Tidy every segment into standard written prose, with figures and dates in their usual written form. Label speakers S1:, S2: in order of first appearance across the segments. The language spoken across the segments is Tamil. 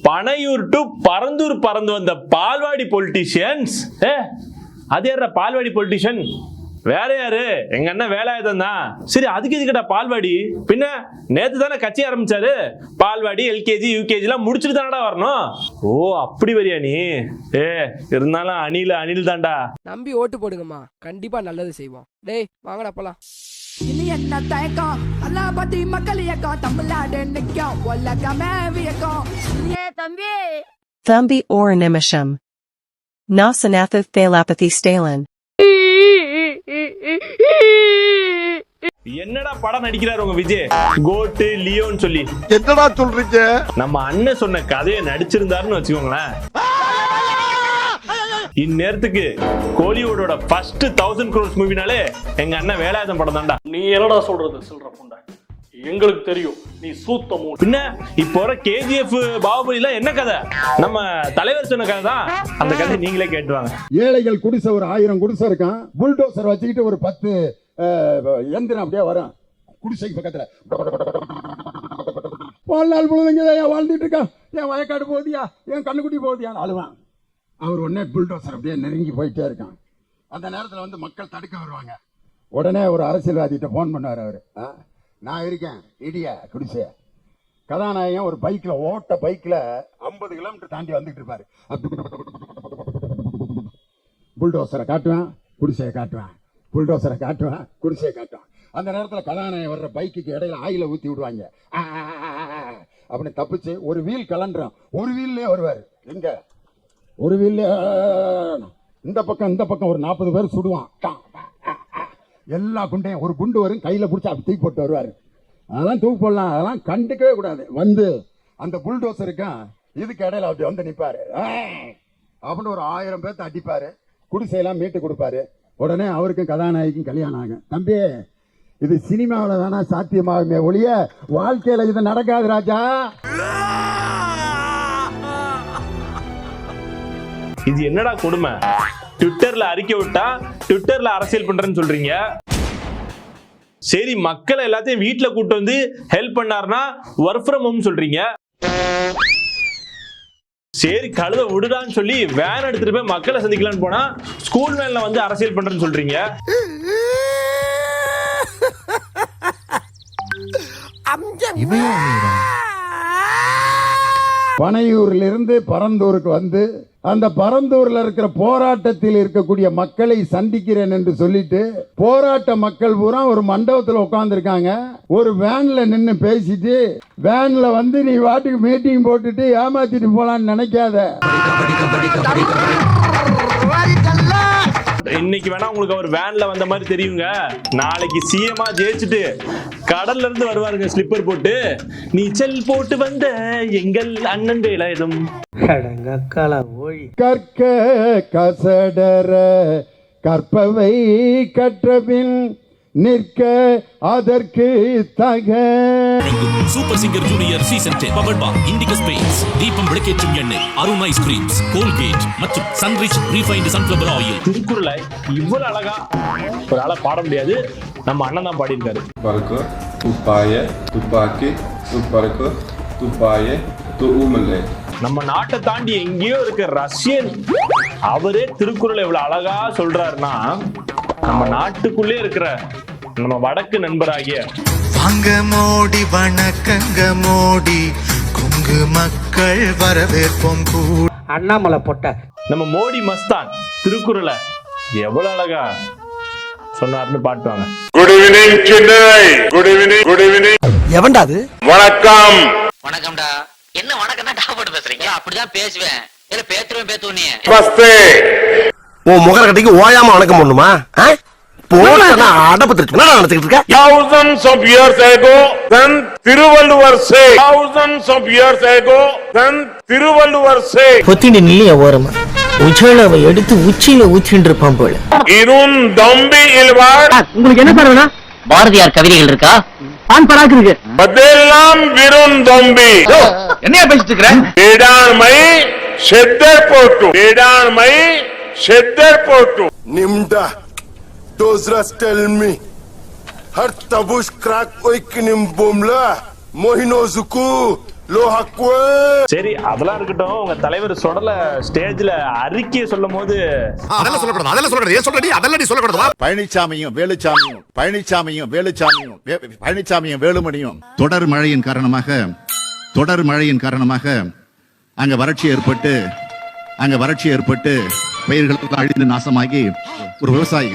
S1: பனையூர் டு பரந்தூர் பறந்து வந்த பால்வாடி பொலிட்டீஷியன்ஸ். அது யார பால்வாடி பொலிட்டீஷியன்? வேற யாரு? எங்க அண்ணன் வேலாயுதம் தான். சரி, அதுக்கு இதுக்கிட்ட பால்வாடி? பின்ன நேத்து தானே கட்சி ஆரம்பிச்சாரு. பால்வாடி எல்கேஜி யூகேஜி எல்லாம் முடிச்சுட்டு தானடா வரணும். ஓ, அப்படி வரியா நீ? இருந்தாலும் அணில் தான்டா.
S2: நம்பி ஓட்டு போடுங்கம்மா, கண்டிப்பா நல்லது செய்வோம். டேய் வாங்கடா போலாம்.
S3: இனி என்ன தயக்கம், அல்லாபதி மக்கள் இயக்கம், தமிழ்நாடு நிற்கும் உலகமே வியக்கும்.
S4: Thambi or nimisham. Nasanatha thalapathy stalen.
S1: என்னடா படம் நடிக்கிறாரு உங்க விஜய்? கோட்டு லியோன்னு சொல்லி
S5: என்னடா சொல்றீங்க?
S1: நம்ம அண்ணன் சொன்ன கதையை நடிச்சிருந்தாருன்னு வச்சுக்கோங்களேன், இந்நேரத்துக்கு கோலிவுட்டோட ஃபர்ஸ்ட் 1000 crores மூவினாலே எங்க அண்ணன் வேலாயுதம் படம் தான்டா.
S6: நீ என்னடா சொல்றது சில்ற புண்டை? எங்களுக்கு தெரியும் நீ சூத்தமோ.
S1: பின்ன இப்போ வர கேஜிஎஃப் பாகுபலி எல்லாம் என்ன கதை? நம்ம தலைவர் சொன்ன கதை தான். அந்த கதை நீங்களே கேட்டுவாங்க.
S5: ஏழைகள் குடிசை ஒரு 1000 குடிசை இருக்கான். புல்டோசர் வச்சுக்கிட்டு ஒரு 10 எந்திரம் அப்படியே வரும் குடிசைக்கு பக்கத்துல. வாழ்நாள் முழுவதுங்க வாழ்ந்துட்டு இருக்கான். என் வயக்காடு போதியா, என் கண்ணுக்குட்டி போதியான்னு அழுவான். அவர் உடனே புல்டோசர் அப்படியே நெருங்கி போயிட்டே இருக்கான். அந்த நேரத்தில் வந்து மக்கள் தடுக்க வருவாங்க. உடனே ஒரு அரசியல்வாதிகிட்ட ஃபோன் பண்ணார். அவர், நான் இருக்கேன் இடியா குடிசைய. கதாநாயகன் ஒரு பைக்கில் ஓட்ட பைக்கில் 50 கிலோமீட்டர் தாண்டி வந்துட்டு இருப்பாரு. புல்டோசரை காட்டுவேன், குடிசையை காட்டுவேன், புல்டோசரை காட்டுவேன், குடிசையை காட்டுவேன். அந்த நேரத்தில் கதாநாயகன் வர்ற பைக்குக்கு இடையில ஆயில ஊற்றி விடுவாங்க. அப்படின்னு தப்பிச்சு ஒரு வீல் கலண்டுறான். ஒரு வீல்லே வருவார். எங்க ஒரு வீல்ல இந்த பக்கம் ஒரு 40 பேர் சுடுவான். எல்லா குண்டையும் ஒரு குண்டு வரும், கையில் பிடிச்சி அப்படி தூக்கி போட்டு வருவார். அதெல்லாம் தூக்கி போடலாம், அதெல்லாம் கண்டுக்கவே கூடாது. வந்து அந்த புல்டோசருக்கும் இதுக்கு இடையில அப்படி வந்து நிற்பாரு. அப்படின்னு ஒரு 1000 பேர்த்த அடிப்பாரு. குடிசையெல்லாம் மீட்டு கொடுப்பாரு. உடனே அவருக்கும் கதாநாயகிக்கும் கல்யாணம் ஆகும். தம்பி, இது சினிமாவில் வேணா சாத்தியமாகுமே ஒழிய வாழ்க்கையில் இது நடக்காது ராஜா.
S1: இது என்னடா கொடுமை? ட்விட்டர்ல அறிக்கை விட்டா ட்விட்டர்ல அரசியல் பண்றேன்னு சொல்றீங்க. சரி, மக்களை எல்லாத்தையும் வீட்டுல கூட்டு வந்து ஹெல்ப் பண்ணாருன்னா ஒர்க் ஃப்ரம் ஹோம் சொல்றீங்க. சரி, கழுத விடுடான்னு சொல்லி வேன் எடுத்துட்டு போய் மக்களை சந்திக்கலான்னு போனா ஸ்கூல் வேன்ல வந்து அரசியல் பண்றேன்னு சொல்றீங்க.
S5: பனையூரிலிருந்து பரந்தூருக்கு வந்து அந்த பரந்தூர்ல இருக்கிற போராட்டத்தில் இருக்கக்கூடிய மக்களை சந்திக்கிறேன் என்று சொல்லிட்டு போராட்ட மக்கள் பூரா ஒரு மண்டபத்தில் உட்கார்ந்து இருக்காங்க. ஒரு வேன்ல நின்று பேசிட்டு வேன்ல வந்து நீ வாட்டுக்கு மீட்டிங் போட்டுட்டு ஏமாத்திட்டு போலான்னு நினைக்காத.
S1: இன்னைக்கு வேணா உங்களுக்கு அவர் வேன்ல வந்த மாதிரி தெரியுங்க. நாளைக்கு சிஎம்மா ஜெயிச்சுட்டு கடல்ல இருந்து வருவாருங்க ஸ்லிப்பர் போட்டு. நீச்சல் போட்டு வந்த எங்கள் அண்ணன் வேலாயுதம்.
S5: கற்க கசடர கற்பவை கற்றபின் நிற்க அதற்கு தக.
S7: Super singer junior season 10 powered by Indigo paints, தீபம் விளக்கேற்றும் எண்ணெய், அருண் ஐஸ்கிரீம்ஸ், கோல்கேட் மற்றும் சன்ரிச் ரீஃபைன்ட் சன்ஃப்ளவர் ஆயில்.
S1: திருக்குறளை இவ்வளவு அழகா ஒரு ஆளா பாட முடியாது. நம்ம அண்ணன் தான் பாடியிருக்காரு.
S8: பறக்க துப்பாய துப்பாக்கி துப்பறக்க துப்பாய துஉமல்லே.
S1: நம்ம நாட்டை தாண்டி எங்கேயோ இருக்க ரஷ்யன் அவரே திருக்குறளை இவ்வளவு அழகா சொல்றாருன்னா நம்ம நாட்டுக்குள்ளே இருக்கிற நம்ம வடக்கு நண்பராகிய
S9: அங்க மோடி வணக்கங்க மோடி குங்கு மக்கள் வரவேற்போம் கூட
S2: அண்ணாமலை போட்ட
S1: நம்ம மோடி மஸ்தான் திருக்குறளை எவ்வளவு அழகா சொன்னார்னு பாட்டுவாங்க.
S10: Good evening Chennai. Good evening. Good evening.
S2: எவன்டா அது?
S10: வணக்கம்.
S11: வணக்கம்டா. என்ன வணக்கம் தான் டாப் போட்டு பேசுறீங்க? அப்படிதான் பேசுவேன். இல்ல பேத்துருவேன் நீ.
S10: நமஸ்தே.
S5: உன் முகர கட்டிக்கு ஓயாம வணக்கம் பண்ணுமா? போனா அடபத்திருக்கு நான் நினைச்சிட்டு இருக்கேன்.
S10: Thousands of years ago, then Thiruvalluvar say. Thousands of years ago, then Thiruvalluvar say.
S2: பொத்தினி நில்லைய ஓரமா உச்சளவை எடுத்து உச்சியில ஊத்திட்டு இருப்பான் போல.
S10: இருந் தம்பி இல்வார்.
S2: உங்களுக்கு என்ன சார் வேணும்?
S11: பாரதியார் கவிதைகள் இருக்கா?
S2: ஆன் பராக்கு இருக்கு.
S10: அதெல்லாம் விருந் தம்பி.
S9: என்னையா பேசிட்டு இருக்கற?
S10: வேடாண்மை செத்தர் போட்டு. வேடாண்மை செத்தர் போட்டு.
S5: நிம்டா Dozras tell me har tabush crack oikinim bomla mohinozuku
S1: சரி அதெல்லாம் இருக்கட்டும். உங்க தலைவர் சுடல ஸ்டேஜ்ல அறிக்கையை சொல்லும் போது
S9: அதெல்லாம் சொல்லக்கூடாது, அதெல்லாம் சொல்லக்கூடாது. ஏன் சொல்றடி? அதெல்லாம் நீ சொல்லக்கூடாது.
S5: பழனிசாமியும் வேலுமணியும்
S9: தொடர் மழையின் காரணமாக அங்க வறட்சி ஏற்பட்டு பயிர்கள் அழிந்து நாசமாகி ஒரு விவசாயி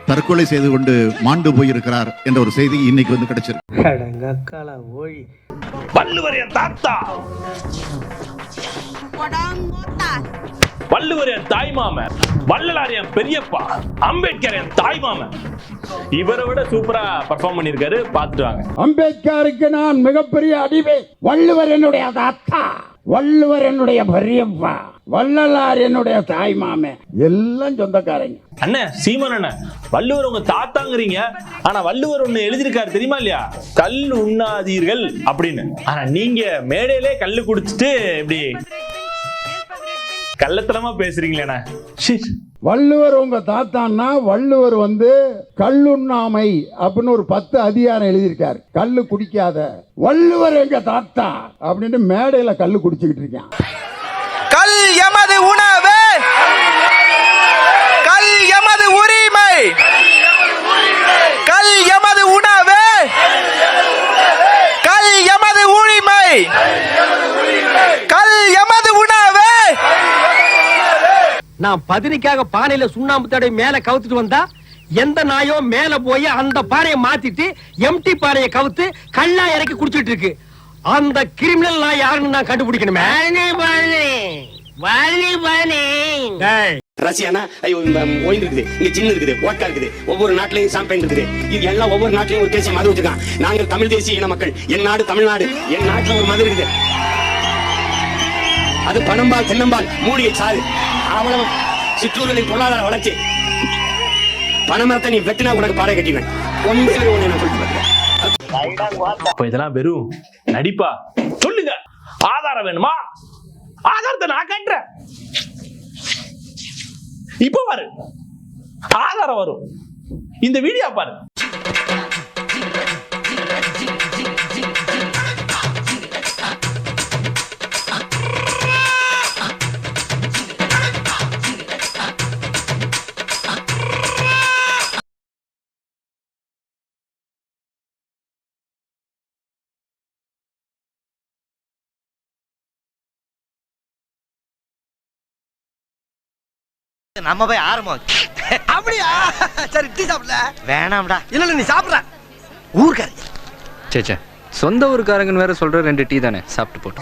S9: தற்கொலை செய்து கொண்டு மாண்டு போயிருக்கிறார் என்ற ஒரு செய்தி இன்னைக்கு வந்து கிடைச்சிருக்கு.
S1: வள்ளுவர் என் தாத்தா, வள்ளுவர் என் தாய் மாமன், வள்ளலார் என் பெரியப்பா, அம்பேத்கர் என் தாய் மாமன். இவரை விட சூப்பரா பெர்ஃபார்ம் பண்ணிருக்காரு, பாத்துட்டு வாங்க.
S5: அம்பேத்கருக்கு நான் மிகப்பெரிய அடிமை. வள்ளுவர் என்னுடைய தாத்தா, வள்ளுவர் என்னுடைய பெரியப்பா, வள்ளலார் என்னுடைய தாய் மாமே, எல்லாம் சொந்தக்காரங்க.
S1: அண்ணன் சீமன் அண்ணன், வள்ளுவர் உங்க தாத்தாங்கிறீங்க, ஆனா வள்ளுவர் ஒண்ணு எழுதியிருக்காரு தெரியுமா இல்லையா? கல் உண்ணாதீர்கள் அப்படின்னு. ஆனா நீங்க மேடையிலே கல்லு குடிச்சிட்டு இப்படி கள்ளத்தனமா பேசுறீங்களேண்ணா.
S5: வள்ளுவர் உங்க தாத்தான்னா வள்ளுவர் கல்லுண்ணாமை அப்படின்னு ஒரு 10 அதிகாரம் எழுதியிருக்காரு. கல்லு குடிக்காத. வள்ளுவர் எங்க தாத்தா அப்படின்னு மேடையில கல்லு குடிச்சுக்கிட்டு இருக்கான்.
S9: கல் எமது உணவு, கல் எமது உரிமை, கல் எமது உணவு, கல் எமது உரிமை, கல் எமது உணவு.
S2: நான் பதினிக்காக பானையில சுண்ணாம்பு தடவை மேல கவுத்துட்டு வந்தா எந்த நாயோ மேல போய் அந்த பானையை மாத்திட்டு எம்டி பானையை கவுத்து கல்லா இறக்கி குடிச்சிட்டு இருக்கு. அந்த கிரிமினல் நாய் யாருன்னு நான் கண்டுபிடிக்கணுமே.
S11: ரஷ்யானா ஒயின் இருக்குது, இங்க சின்ன இருக்குது, ஓட்கா இருக்குது, ஒவ்வொரு நாட்டிலையும் சாம்பைன் இருக்குது. இது எல்லாம் ஒவ்வொரு நாட்டிலையும் ஒரு தேசிய மது வச்சிருக்கான். நாங்கள் தமிழ் தேசிய இன மக்கள். என் நாடு தமிழ்நாடு, என் நாட்டுல ஒரு மது இருக்குது. அது பனம்பால் தென்னம்பால் மூலிகை சாறு. அவ்வளவு சிற்றூர்களின் பொருளாதார வளர்ச்சி. பனமரத்தை நீ வெட்டினா உனக்கு பாறை கட்டினேன்.
S1: இதெல்லாம் வெறும் நடிப்பா? சொல்லுங்க, ஆதாரம் வேணுமா? ஆதாரத்தை நான் காட்டுறேன். இப்ப பாரு, ஆதாரம் வரும். இந்த வீடியோ பாரு.
S2: நம்ம போய் ஆரம்பம். அப்படியா? சரி டீ சாப்பிடல? வேணாம்டா. இல்ல நீ சாப்பிடுற. ஊர்க்காரி.
S12: சே சொந்த ஊருக்காரங்கன்னு வேற சொல்ற 2 டீ தானே சாப்பிட்டு போட்டு.